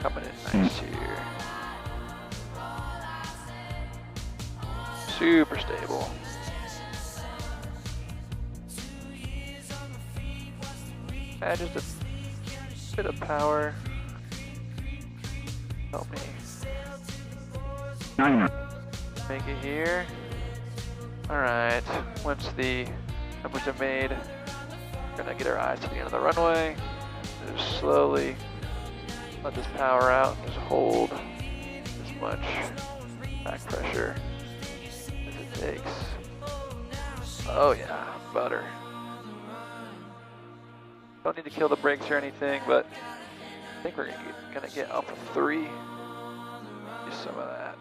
Coming in nice here. Super stable. Add just a bit of power. Help me. Make it here. Alright, once the numbers are made, we're gonna get our eyes to the end of the runway. Just slowly let this power out, just hold as much back pressure as it takes. Oh yeah, butter. Don't need to kill the brakes or anything, but I think we're gonna get Alpha 3. Use some of that.